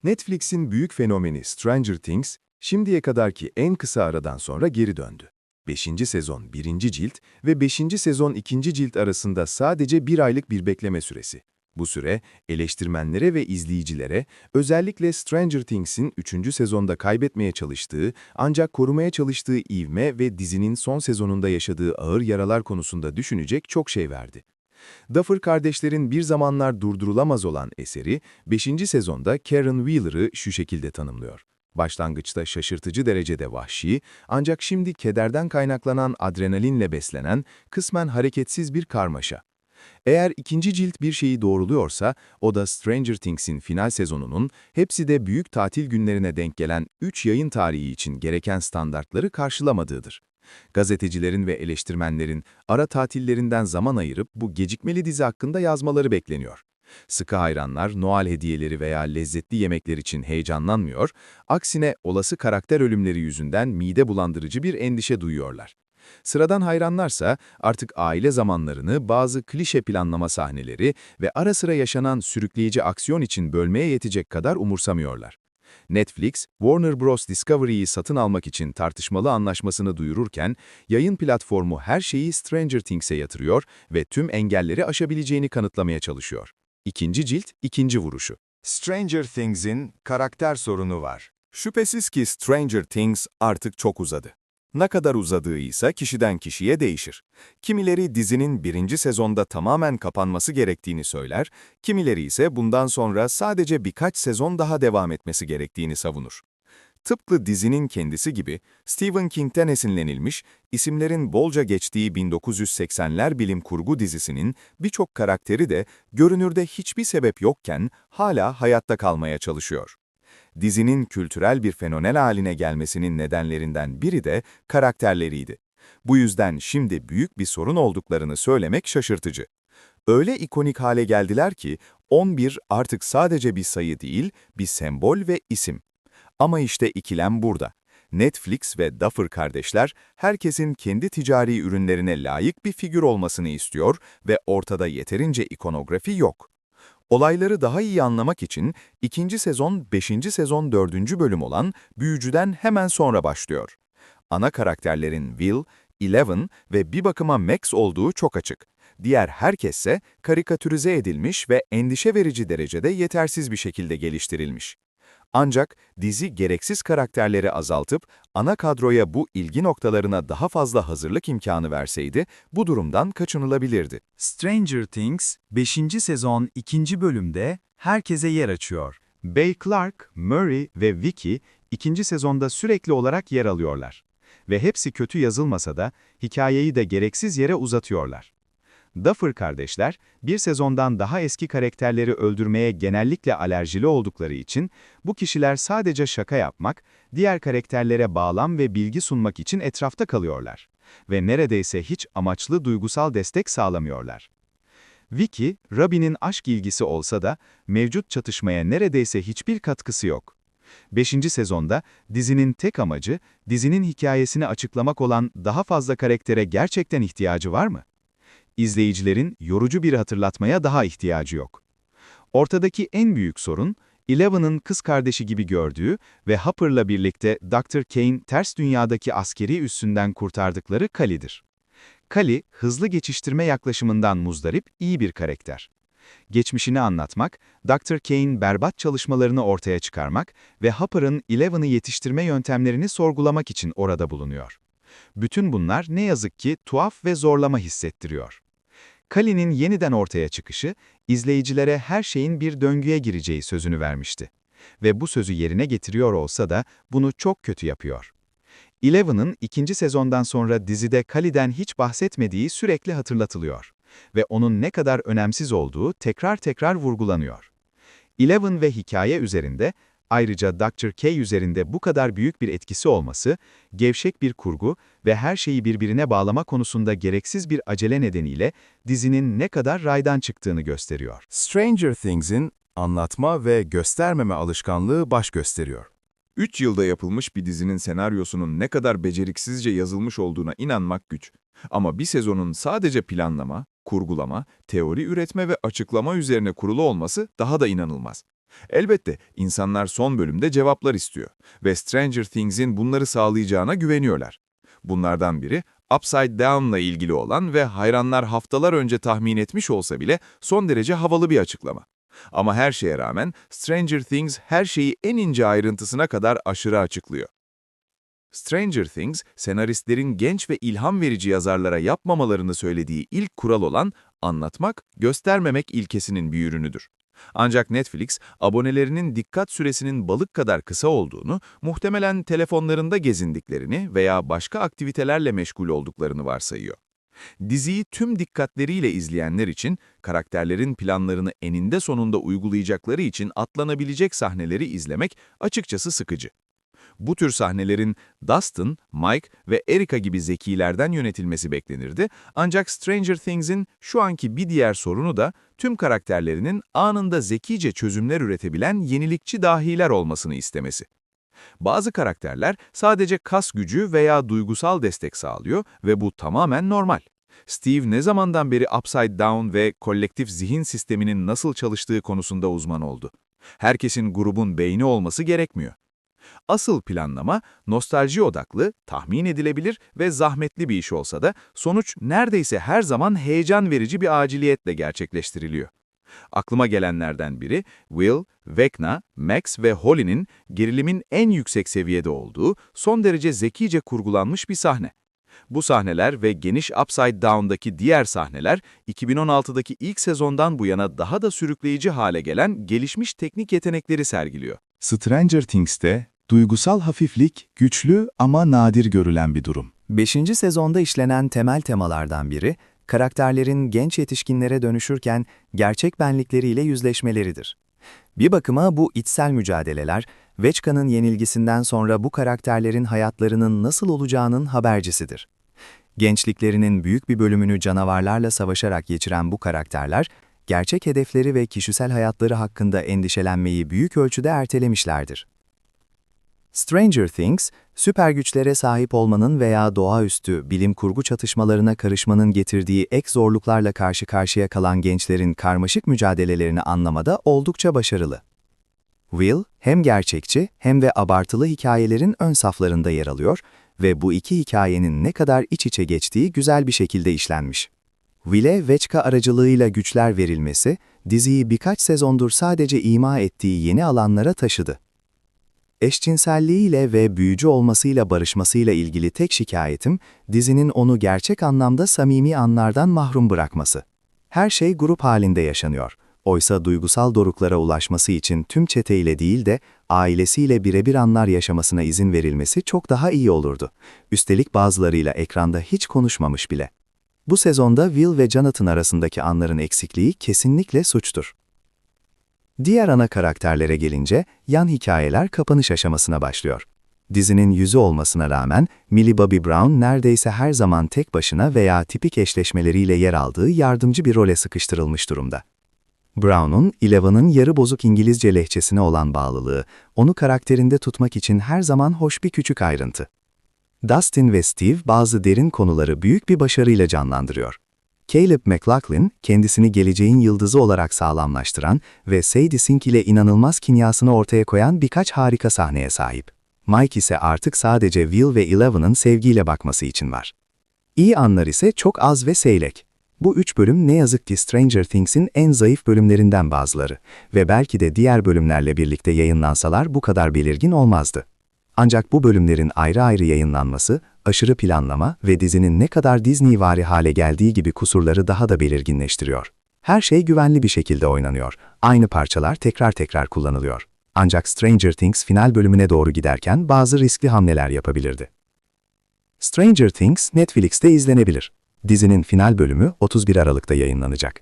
Netflix'in büyük fenomeni Stranger Things, şimdiye kadarki en kısa aradan sonra geri döndü. 5. sezon 1. cilt ve 5. sezon 2. cilt arasında sadece bir aylık bir bekleme süresi. Bu süre, eleştirmenlere ve izleyicilere, özellikle Stranger Things'in 3. sezonda kaybetmeye çalıştığı, ancak korumaya çalıştığı ivme ve dizinin son sezonunda yaşadığı ağır yaralar konusunda düşünecek çok şey verdi. Duffer kardeşlerin bir zamanlar durdurulamaz olan eseri, 5. sezonda Karen Wheeler'ı şu şekilde tanımlıyor. Başlangıçta şaşırtıcı derecede vahşi, ancak şimdi kederden kaynaklanan adrenalinle beslenen, kısmen hareketsiz bir karmaşa. Eğer ikinci cilt bir şeyi doğruluyorsa, o da Stranger Things'in final sezonunun, hepsi de büyük tatil günlerine denk gelen 3 yayın tarihi için gereken standartları karşılamadığıdır. Gazetecilerin ve eleştirmenlerin ara tatillerinden zaman ayırıp bu gecikmeli dizi hakkında yazmaları bekleniyor. Sıkı hayranlar Noel hediyeleri veya lezzetli yemekler için heyecanlanmıyor, aksine olası karakter ölümleri yüzünden mide bulandırıcı bir endişe duyuyorlar. Sıradan hayranlarsa artık aile zamanlarını bazı klişe planlama sahneleri ve ara sıra yaşanan sürükleyici aksiyon için bölmeye yetecek kadar umursamıyorlar. Netflix, Warner Bros. Discovery'yi satın almak için tartışmalı anlaşmasını duyururken, yayın platformu her şeyi Stranger Things'e yatırıyor ve tüm engelleri aşabileceğini kanıtlamaya çalışıyor. İkinci cilt, ikinci vuruşu. Stranger Things'in karakter sorunu var. Şüphesiz ki Stranger Things artık çok uzadı. Ne kadar uzadığı ise kişiden kişiye değişir. Kimileri dizinin 1. sezonda tamamen kapanması gerektiğini söyler, kimileri ise bundan sonra sadece birkaç sezon daha devam etmesi gerektiğini savunur. Tıpkı dizinin kendisi gibi, Stephen King'ten esinlenilmiş, isimlerin bolca geçtiği 1980'ler bilim kurgu dizisinin birçok karakteri de görünürde hiçbir sebep yokken hala hayatta kalmaya çalışıyor. Dizinin kültürel bir fenomen haline gelmesinin nedenlerinden biri de karakterleriydi. Bu yüzden şimdi büyük bir sorun olduklarını söylemek şaşırtıcı. Öyle ikonik hale geldiler ki 11 artık sadece bir sayı değil, bir sembol ve isim. Ama işte ikilem burada. Netflix ve Duffer kardeşler, herkesin kendi ticari ürünlerine layık bir figür olmasını istiyor ve ortada yeterince ikonografi yok. Olayları daha iyi anlamak için 2. sezon 5. sezon 4. bölüm olan Büyücü'den hemen sonra başlıyor. Ana karakterlerin Will, Eleven ve bir bakıma Max olduğu çok açık. Diğer herkesse karikatürize edilmiş ve endişe verici derecede yetersiz bir şekilde geliştirilmiş. Ancak dizi gereksiz karakterleri azaltıp ana kadroya bu ilgi noktalarına daha fazla hazırlık imkanı verseydi bu durumdan kaçınılabilirdi. Stranger Things 5. sezon 2. bölümde herkese yer açıyor. Bay Clark, Murray ve Vicky 2. sezonda sürekli olarak yer alıyorlar. Ve hepsi kötü yazılmasa da hikayeyi de gereksiz yere uzatıyorlar. Duffer kardeşler, bir sezondan daha eski karakterleri öldürmeye genellikle alerjili oldukları için, bu kişiler sadece şaka yapmak, diğer karakterlere bağlam ve bilgi sunmak için etrafta kalıyorlar. Ve neredeyse hiç amaçlı duygusal destek sağlamıyorlar. Vicky, Robin'in aşk ilgisi olsa da, mevcut çatışmaya neredeyse hiçbir katkısı yok. 5. sezonda, dizinin tek amacı, dizinin hikayesini açıklamak olan daha fazla karaktere gerçekten ihtiyacı var mı? İzleyicilerin yorucu bir hatırlatmaya daha ihtiyacı yok. Ortadaki en büyük sorun, Eleven'ın kız kardeşi gibi gördüğü ve Hopper'la birlikte Dr. Kane ters dünyadaki askeri üssünden kurtardıkları Cully'dir. Cully, hızlı geçiştirme yaklaşımından muzdarip iyi bir karakter. Geçmişini anlatmak, Dr. Kane berbat çalışmalarını ortaya çıkarmak ve Hopper'ın Eleven'ı yetiştirme yöntemlerini sorgulamak için orada bulunuyor. Bütün bunlar ne yazık ki tuhaf ve zorlama hissettiriyor. Cully'nin yeniden ortaya çıkışı, izleyicilere her şeyin bir döngüye gireceği sözünü vermişti. Ve bu sözü yerine getiriyor olsa da bunu çok kötü yapıyor. Eleven'ın 2. sezondan sonra dizide Cully'den hiç bahsetmediği sürekli hatırlatılıyor. Ve onun ne kadar önemsiz olduğu tekrar tekrar vurgulanıyor. Eleven ve hikaye üzerinde, ayrıca Dr. K üzerinde bu kadar büyük bir etkisi olması, gevşek bir kurgu ve her şeyi birbirine bağlama konusunda gereksiz bir acele nedeniyle dizinin ne kadar raydan çıktığını gösteriyor. Stranger Things'in anlatma ve göstermeme alışkanlığı baş gösteriyor. 3 yılda yapılmış bir dizinin senaryosunun ne kadar beceriksizce yazılmış olduğuna inanmak güç. Ama bir sezonun sadece planlama, kurgulama, teori üretme ve açıklama üzerine kurulu olması daha da inanılmaz. Elbette insanlar son bölümde cevaplar istiyor ve Stranger Things'in bunları sağlayacağına güveniyorlar. Bunlardan biri Upside Down'la ilgili olan ve hayranlar haftalar önce tahmin etmiş olsa bile son derece havalı bir açıklama. Ama her şeye rağmen Stranger Things her şeyi en ince ayrıntısına kadar aşırı açıklıyor. Stranger Things, senaristlerin genç ve ilham verici yazarlara yapmamalarını söylediği ilk kural olan anlatmak, göstermemek ilkesinin bir ürünüdür. Ancak Netflix, abonelerinin dikkat süresinin balık kadar kısa olduğunu, muhtemelen telefonlarında gezindiklerini veya başka aktivitelerle meşgul olduklarını varsayıyor. Diziyi tüm dikkatleriyle izleyenler için, karakterlerin planlarını eninde sonunda uygulayacakları için atlanabilecek sahneleri izlemek açıkçası sıkıcı. Bu tür sahnelerin Dustin, Mike ve Erica gibi zekilerden yönetilmesi beklenirdi, ancak Stranger Things'in şu anki bir diğer sorunu da tüm karakterlerinin anında zekice çözümler üretebilen yenilikçi dahiler olmasını istemesi. Bazı karakterler sadece kas gücü veya duygusal destek sağlıyor ve bu tamamen normal. Steve ne zamandan beri Upside Down ve kolektif zihin sisteminin nasıl çalıştığı konusunda uzman oldu. Herkesin grubun beyni olması gerekmiyor. Asıl planlama, nostalji odaklı, tahmin edilebilir ve zahmetli bir iş olsa da sonuç neredeyse her zaman heyecan verici bir aciliyetle gerçekleştiriliyor. Aklıma gelenlerden biri, Will, Vecna, Max ve Holly'nin gerilimin en yüksek seviyede olduğu, son derece zekice kurgulanmış bir sahne. Bu sahneler ve geniş Upside Down'daki diğer sahneler, 2016'daki ilk sezondan bu yana daha da sürükleyici hale gelen gelişmiş teknik yetenekleri sergiliyor. Stranger Things'te duygusal hafiflik güçlü ama nadir görülen bir durum. 5. sezonda işlenen temel temalardan biri, karakterlerin genç yetişkinlere dönüşürken gerçek benlikleriyle yüzleşmeleridir. Bir bakıma bu içsel mücadeleler, Vechka'nın yenilgisinden sonra bu karakterlerin hayatlarının nasıl olacağının habercisidir. Gençliklerinin büyük bir bölümünü canavarlarla savaşarak geçiren bu karakterler, gerçek hedefleri ve kişisel hayatları hakkında endişelenmeyi büyük ölçüde ertelemişlerdir. Stranger Things, süper güçlere sahip olmanın veya doğaüstü bilim kurgu çatışmalarına karışmanın getirdiği ek zorluklarla karşı karşıya kalan gençlerin karmaşık mücadelelerini anlamada oldukça başarılı. Will, hem gerçekçi hem de abartılı hikayelerin ön saflarında yer alıyor ve bu iki hikayenin ne kadar iç içe geçtiği güzel bir şekilde işlenmiş. Will'e Vechka aracılığıyla güçler verilmesi, diziyi birkaç sezondur sadece ima ettiği yeni alanlara taşıdı. Eşcinselliğiyle ve büyücü olmasıyla barışmasıyla ilgili tek şikayetim, dizinin onu gerçek anlamda samimi anlardan mahrum bırakması. Her şey grup halinde yaşanıyor. Oysa duygusal doruklara ulaşması için tüm çeteyle değil de ailesiyle birebir anlar yaşamasına izin verilmesi çok daha iyi olurdu. Üstelik bazılarıyla ekranda hiç konuşmamış bile. Bu sezonda Will ve Jonathan arasındaki anların eksikliği kesinlikle suçtur. Diğer ana karakterlere gelince, yan hikayeler kapanış aşamasına başlıyor. Dizinin yüzü olmasına rağmen, Millie Bobby Brown neredeyse her zaman tek başına veya tipik eşleşmeleriyle yer aldığı yardımcı bir role sıkıştırılmış durumda. Brown'un, Eleven'ın yarı bozuk İngilizce lehçesine olan bağlılığı, onu karakterinde tutmak için her zaman hoş bir küçük ayrıntı. Dustin ve Steve bazı derin konuları büyük bir başarıyla canlandırıyor. Caleb McLaughlin, kendisini geleceğin yıldızı olarak sağlamlaştıran ve Sadie Sink ile inanılmaz kimyasını ortaya koyan birkaç harika sahneye sahip. Mike ise artık sadece Will ve Eleven'ın sevgiyle bakması için var. İyi anlar ise çok az ve seyrek. Bu 3 bölüm ne yazık ki Stranger Things'in en zayıf bölümlerinden bazıları ve belki de diğer bölümlerle birlikte yayınlansalar bu kadar belirgin olmazdı. Ancak bu bölümlerin ayrı ayrı yayınlanması, aşırı planlama ve dizinin ne kadar Disney-vari hale geldiği gibi kusurları daha da belirginleştiriyor. Her şey güvenli bir şekilde oynanıyor, aynı parçalar tekrar tekrar kullanılıyor. Ancak Stranger Things final bölümüne doğru giderken bazı riskli hamleler yapabilirdi. Stranger Things Netflix'te izlenebilir. Dizinin final bölümü 31 Aralık'ta yayınlanacak.